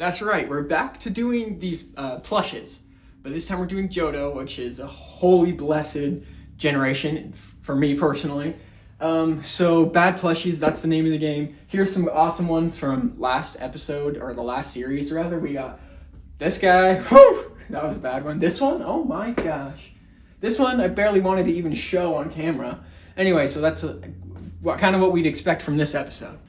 That's right, we're back to doing these plushes, but this time we're doing Johto, which is a holy blessed generation for me personally. So bad plushies, that's the name of the game. Here's some awesome ones from last episode, or the last series rather. We got this guy, whew, that was a bad one. This one, oh my gosh. This one I barely wanted to even show on camera. Anyway, so that's kind of what we'd expect from this episode.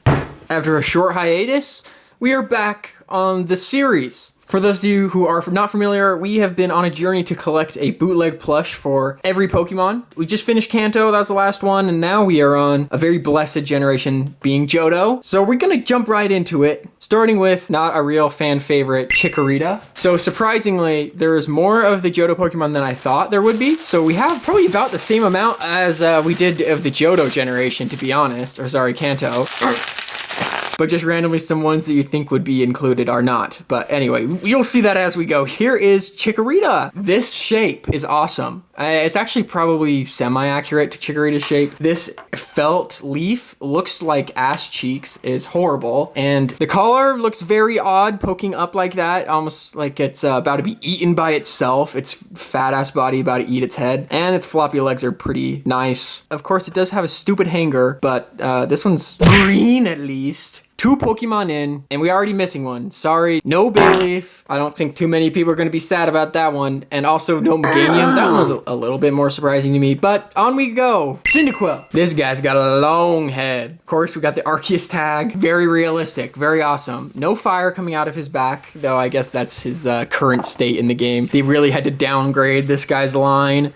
After a short hiatus, we are back on the series. For those of you who are not familiar, we have been on a journey to collect a bootleg plush for every Pokemon. We just finished Kanto, that was the last one, and now we are on a very blessed generation being Johto. So we're gonna jump right into it, starting with not a real fan favorite, Chikorita. So surprisingly, there is more of the Johto Pokemon than I thought there would be. So we have probably about the same amount as we did of the Johto generation, to be honest, or sorry, Kanto. But just randomly some ones that you think would be included are not. But anyway, you'll see that as we go. Here is Chikorita. This shape is awesome. It's actually probably semi-accurate to Chikorita's shape. This felt leaf looks like ass cheeks, is horrible. And the collar looks very odd, poking up like that, almost like it's about to be eaten by itself. Its fat ass body about to eat its head. And its floppy legs are pretty nice. Of course, it does have a stupid hanger, but this one's green at least. 2 Pokemon in, and we're already missing one. Sorry, no Bayleaf. I don't think too many people are going to be sad about that one. And also no Meganium. That one was a little bit more surprising to me, but on we go. Cyndaquil. This guy's got a long head. Of course, we got the Arceus tag. Very realistic, very awesome. No fire coming out of his back, though I guess that's his current state in the game. They really had to downgrade this guy's line.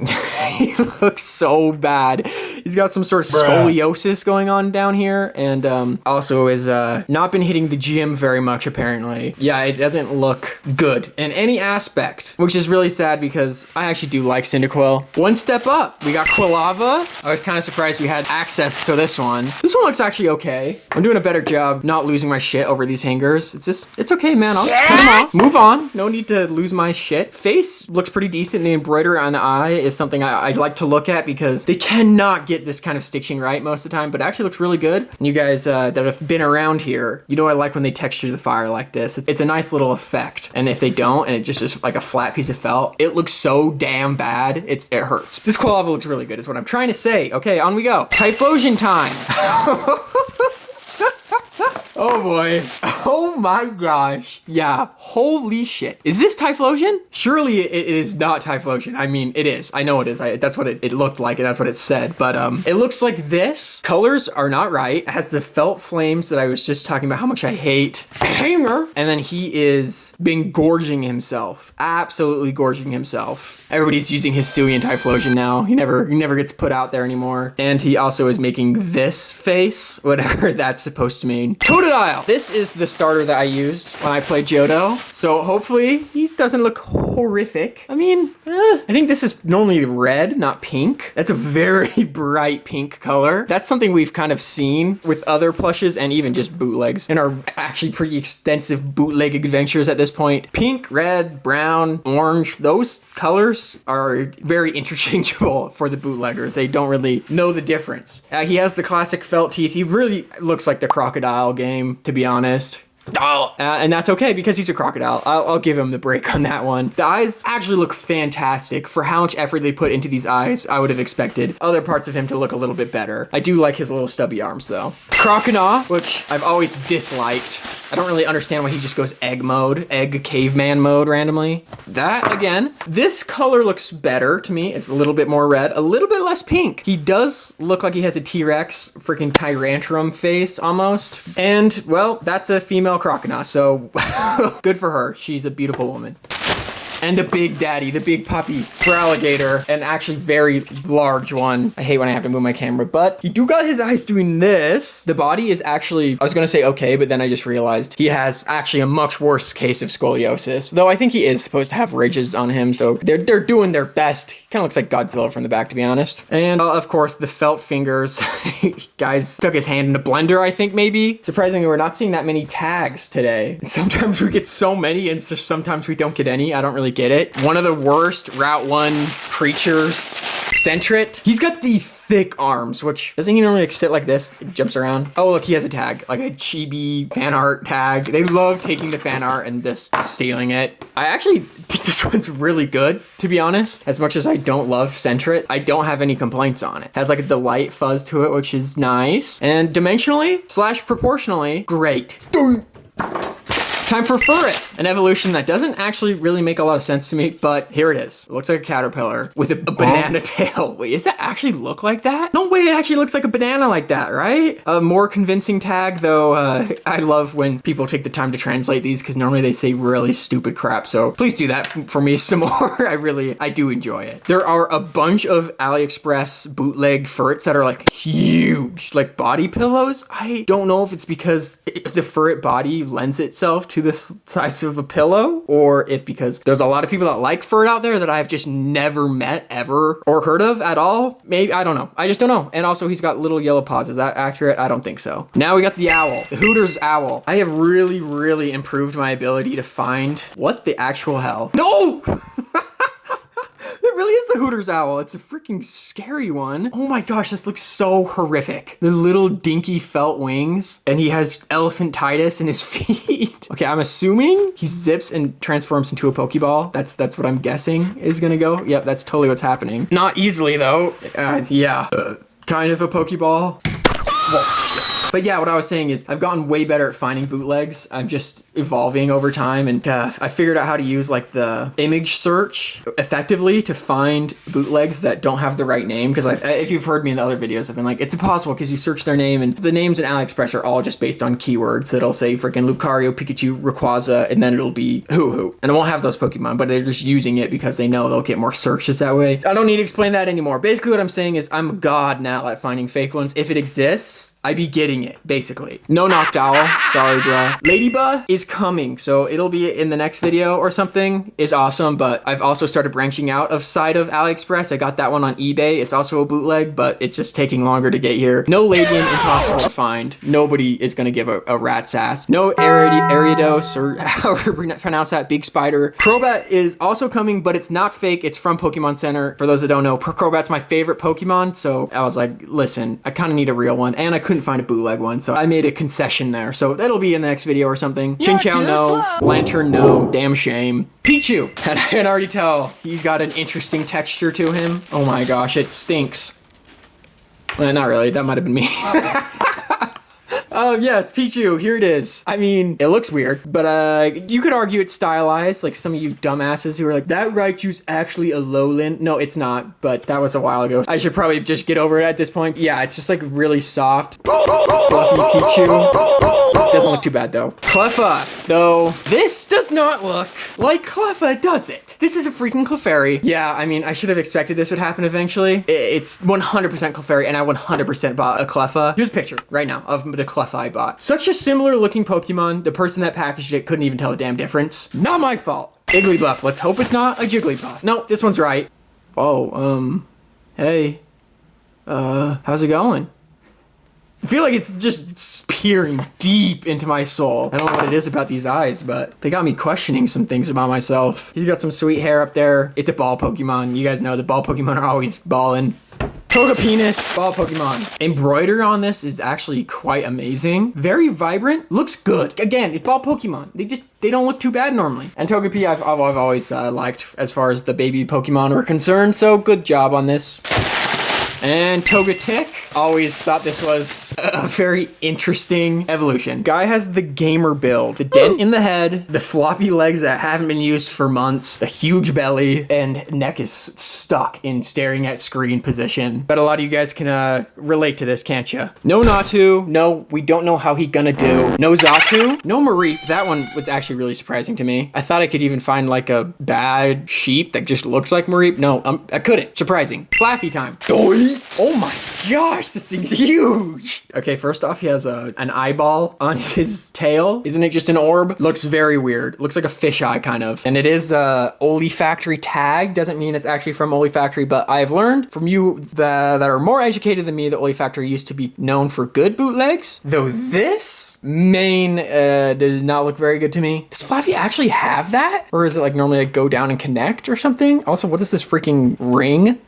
He looks so bad. He's got some sort of scoliosis going on down here, and also is not been hitting the gym very much, apparently. Yeah, it doesn't look good in any aspect, which is really sad because I actually do like Cyndaquil. One step up, we got Quilava. I was kind of surprised we had access to this one. This one looks actually okay. I'm doing a better job not losing my shit over these hangers. It's okay, man. I'll just cut them off. Move on. No need to lose my shit. Face looks pretty decent. The embroidery on the eye is something I like to look at because they cannot get this kind of stitching right most of the time, but it actually looks really good. And you guys that have been around here, you know I like when they texture the fire like this. It's a nice little effect. And if they don't, and it just is like a flat piece of felt, it looks so damn bad. It hurts. This Quilava looks really good is what I'm trying to say. Okay, on we go. Typhlosion time. Oh boy. Oh my gosh. Yeah, holy shit. Is this Typhlosion? Surely it is not Typhlosion. I mean, it is. I know it is. That's what it looked like, and that's what it said. But it looks like this. Colors are not right. It has the felt flames that I was just talking about how much I hate. Hanger. And then he is been gorging himself. Absolutely gorging himself. Everybody's using Hisuian Typhlosion now. He never gets put out there anymore. And he also is making this face, whatever that's supposed to mean. Totodile. This is the starter that I used when I played Johto. So hopefully he doesn't look horrific. I mean, I think this is normally red, not pink. That's a very bright pink color. That's something we've kind of seen with other plushes and even just bootlegs in our actually pretty extensive bootleg adventures at this point. Pink, red, brown, orange, those colors are very interchangeable for the bootleggers. They don't really know the difference. He has the classic felt teeth. He really looks like the crocodile game, to be honest. And that's okay because he's a crocodile. I'll give him the break on that one. The eyes actually look fantastic. For how much effort they put into these eyes, I would have expected other parts of him to look a little bit better. I do like his little stubby arms though. Croconaw, which I've always disliked. I don't really understand why he just goes egg mode, egg caveman mode randomly. That again, this color looks better to me. It's a little bit more red, a little bit less pink. He does look like he has a T-Rex freaking Tyrantrum face almost. And well, that's a female Croconaw, so good for her. She's a beautiful woman. And the big daddy, the big puppy for alligator, an actually very large one. I hate when I have to move my camera, but he do got his eyes doing this. The body is actually, I was gonna say okay, but then I just realized he has actually a much worse case of scoliosis, though I think he is supposed to have ridges on him, so they're doing their best. He kind of looks like Godzilla from the back, to be honest. And of course, the felt fingers. Guys stuck his hand in a blender, I think, maybe. Surprisingly, we're not seeing that many tags today. Sometimes we get so many, and sometimes we don't get any. I don't really get it. One of the worst Route 1 creatures, Sentret. He's got the thick arms, which doesn't he normally like sit like this? It jumps around. Oh, look, he has a tag, like a chibi fan art tag. They love taking the fan art and just stealing it. I actually think this one's really good, to be honest. As much as I don't love Centret, I don't have any complaints on it. Has like a delight fuzz to it, which is nice. And dimensionally / proportionally, great. Time for Furret, an evolution that doesn't actually really make a lot of sense to me, but here it is. It looks like a caterpillar with a banana tail. Wait, does that actually look like that? No way, it actually looks like a banana like that, right? A more convincing tag, though. I love when people take the time to translate these because normally they say really stupid crap, so please do that for me some more. I do enjoy it. There are a bunch of AliExpress bootleg Furrets that are like huge, like body pillows. I don't know if it's because the Furret body lends itself to the size of a pillow, or if because there's a lot of people that like Furret out there that I've just never met ever or heard of at all. Maybe, I don't know. I just don't know. And also he's got little yellow paws. Is that accurate? I don't think so. Now we got the owl, the Hooters owl. I have really improved my ability to find what the actual hell. No! It really is the Hooters owl. It's a freaking scary one. Oh my gosh, this looks so horrific. The little dinky felt wings, and he has elephantitis in his feet. Okay, I'm assuming he zips and transforms into a Pokeball. That's what I'm guessing is gonna go. Yep, that's totally what's happening. Not easily though. Yeah, kind of a Pokeball. Whoa, shit. But yeah, what I was saying is I've gotten way better at finding bootlegs. I'm just evolving over time, and I figured out how to use like the image search effectively to find bootlegs that don't have the right name. Because if you've heard me in the other videos, I've been like, it's impossible because you search their name, and the names in AliExpress are all just based on keywords. It'll say freaking Lucario, Pikachu, Rayquaza, and then it'll be Hoo-Hoo. And it won't have those Pokemon, but they're just using it because they know they'll get more searches that way. I don't need to explain that anymore. Basically what I'm saying is I'm a god now at finding fake ones. If it exists, I be getting it, basically. No Noctowl, sorry bro. Ladybug is coming, so it'll be in the next video or something. It's awesome, but I've also started branching out of side of AliExpress. I got that one on eBay. It's also a bootleg, but it's just taking longer to get here. No Ladian, impossible to find. Nobody is gonna give a rat's ass. No Ariados, or however you pronounce that, big spider. Crobat is also coming, but it's not fake. It's from Pokemon Center. For those that don't know, Crobat's my favorite Pokemon, so I was like, listen, I kind of need a real one, and I couldn't find a bootleg one, so I made a concession there. So that'll be in the next video or something. Chinchou, no. Lantern, no. Damn shame. Pichu, and I can already tell he's got an interesting texture to him. Oh my gosh, it stinks. Not really, that might have been me. Yes, Pichu, here it is. I mean, it looks weird, but you could argue it's stylized, like some of you dumbasses who are like, that Raichu's actually a lowland. No, it's not, but that was a while ago. I should probably just get over it at this point. Yeah, it's just like really soft, fluffy Pichu. Doesn't look too bad though. Cleffa, though, this does not look like Cleffa, does it? This is a freaking Clefairy. Yeah, I mean, I should have expected this would happen eventually. It's 100% Clefairy, and I 100% bought a Cleffa. Here's a picture right now of the Cleffa I bought. Such a similar looking Pokemon. The person that packaged it couldn't even tell the damn difference. Not my fault. Igglybuff. Let's hope it's not a Jigglypuff. No, this one's right. Oh, hey. How's it going? I feel like it's just peering deep into my soul. I don't know what it is about these eyes, but they got me questioning some things about myself. He's got some sweet hair up there. It's a ball Pokemon. You guys know the ball Pokemon are always balling. Togepenis, ball Pokemon. Embroider on this is actually quite amazing. Very vibrant, looks good. Again, it's ball Pokemon. They don't look too bad normally. And Togepi I've always liked as far as the baby Pokemon are concerned, so good job on this. And Togetic, always thought this was a very interesting evolution. Guy has the gamer build, the dent in the head, the floppy legs that haven't been used for months, the huge belly, and neck is stuck in staring at screen position. But a lot of you guys can relate to this, can't you? No Natu, no, we don't know how he gonna do. No Xatu, no Mareep. That one was actually really surprising to me. I thought I could even find like a bad sheep that just looks like Mareep. No, I couldn't. Surprising. Flaffy time. Oh my gosh, this thing's huge. Okay, first off, he has an eyeball on his tail. Isn't it just an orb? Looks very weird. Looks like a fisheye kind of. And it is olfactory tag. Doesn't mean it's actually from olfactory, but I've learned from you that are more educated than me that olfactory used to be known for good bootlegs. Though this main does not look very good to me. Does Flaffy actually have that? Or is it like normally like go down and connect or something? Also, what is this freaking ring?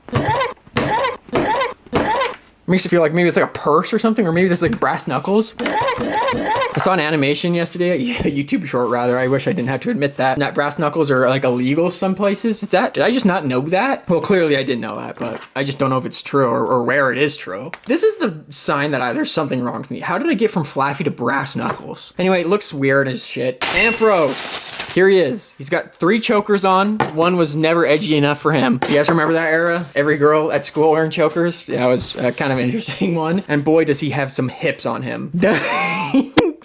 Makes it feel like maybe it's like a purse or something, or maybe this is like brass knuckles. I saw an animation yesterday, a YouTube short rather. I wish I didn't have to admit that brass knuckles are like illegal some places. Did I just not know that? Well, clearly I didn't know that, but I just don't know if it's true or where it is true. This is the sign that there's something wrong with me. How did I get from Flaffy to brass knuckles? Anyway, it looks weird as shit. Ampharos. Here he is. He's got 3 chokers on. One was never edgy enough for him. You guys remember that era? Every girl at school wearing chokers? Yeah, it was kind of an interesting one. And boy, does he have some hips on him.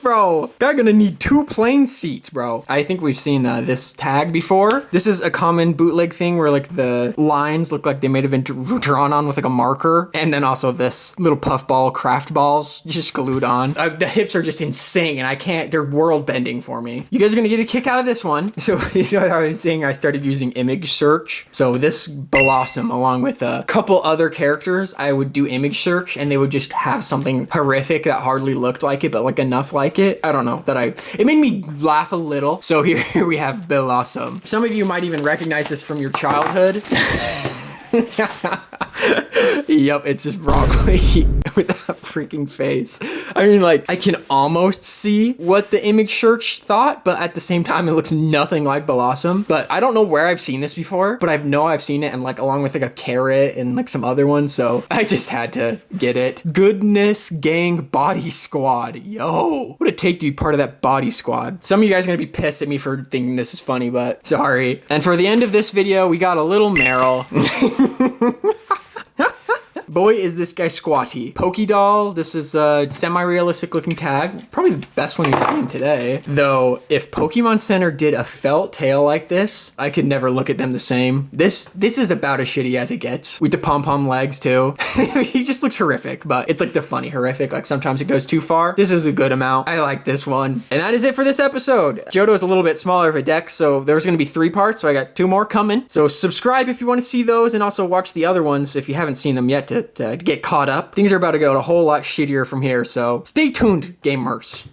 Bro, guy gonna need 2 plane seats, bro. I think we've seen this tag before. This is a common bootleg thing where like the lines look like they may have been drawn on with like a marker. And then also this little puffball craft balls just glued on. The hips are just insane and I can't, they're world bending for me. You guys are gonna get a kick out of this one. So, you know, I was saying I started using image search. So this Blossom along with a couple other characters, I would do image search and they would just have something horrific that hardly looked like it, but like enough like it. I don't know, it made me laugh a little. So here we have Blossom. Some of you might even recognize this from your childhood. Yep, it's just broccoli with that freaking face. I mean, like, I can almost see what the image search thought, but at the same time, it looks nothing like Blossom. But I don't know where I've seen this before, but I know I've seen it, and like along with like a carrot and like some other ones, so I just had to get it. Goodness Gang Body Squad. Yo, what would it take to be part of that body squad? Some of you guys are gonna be pissed at me for thinking this is funny, but sorry. And for the end of this video, we got a little Meryl. Boy, is this guy squatty. Totodile, this is a semi-realistic looking tag. Probably the best one you've seen today. Though, if Pokemon Center did a felt tail like this, I could never look at them the same. This is about as shitty as it gets. With the pom-pom legs too. He just looks horrific, but it's like the funny horrific. Like sometimes it goes too far. This is a good amount. I like this one. And that is it for this episode. Johto is a little bit smaller of a deck, so there's gonna be 3 parts, so I got 2 more coming. So subscribe if you want to see those, and also watch the other ones if you haven't seen them yet to get caught up. Things are about to go a whole lot shittier from here, so stay tuned, gamers.